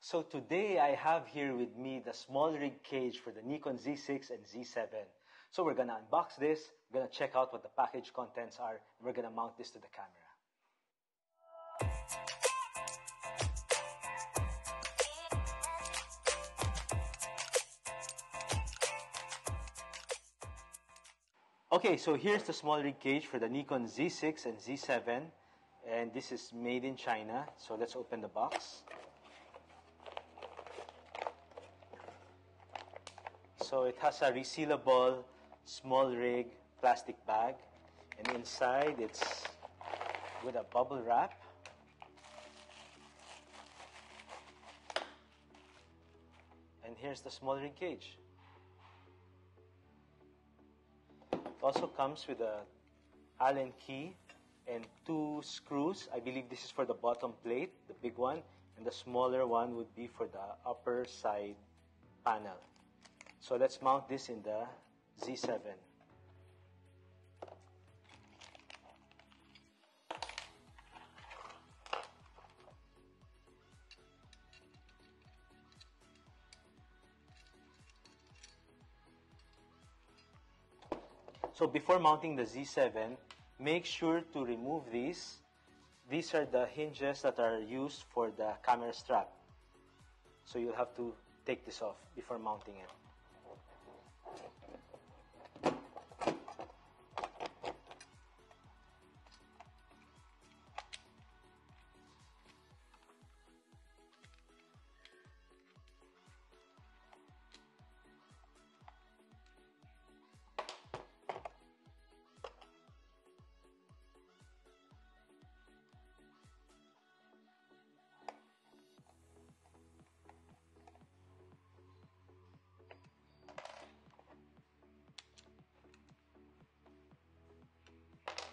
So today I have here with me the SmallRig cage for the Nikon Z6 and Z7. So we're going to unbox this, we're going to check out what the package contents are, and we're going to mount this to the camera. Okay, so here's the SmallRig cage for the Nikon Z6 and Z7, and this is made in China. So let's open the box. So it has a resealable SmallRig plastic bag, and inside it's with a bubble wrap. And here's the SmallRig cage. It also comes with a Allen key and 2 screws. I believe this is for the bottom plate, the big one, and the smaller one would be for the upper side panel. So let's mount this in the Z7. So before mounting the Z7, make sure to remove these. These are the hinges that are used for the camera strap. So you'll have to take this off before mounting it.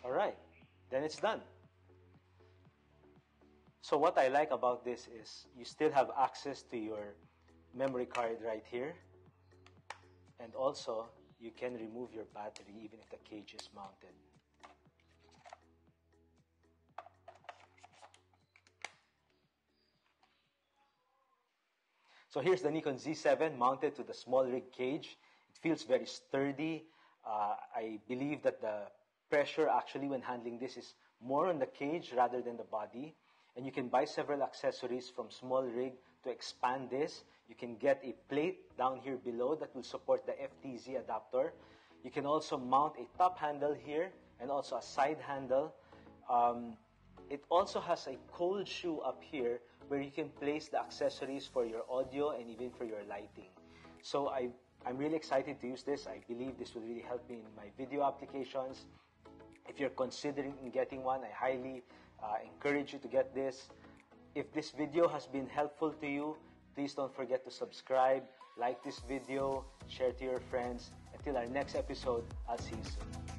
Alright, then it's done. So what I like about this is you still have access to your memory card right here, and also you can remove your battery even if the cage is mounted. So here's the Nikon Z7 mounted to the SmallRig cage. It feels very sturdy. I believe that the pressure actually when handling this is more on the cage rather than the body. And you can buy several accessories from SmallRig to expand this. You can get a plate down here below that will support the FTZ adapter. You can also mount a top handle here and also a side handle. It also has a cold shoe up here where you can place the accessories for your audio and even for your lighting. So I'm really excited to use this. I believe this will really help me in my video applications. If you're considering getting one, I highly encourage you to get this. If this video has been helpful to you, please don't forget to subscribe, like this video, share to your friends. Until our next episode, I'll see you soon.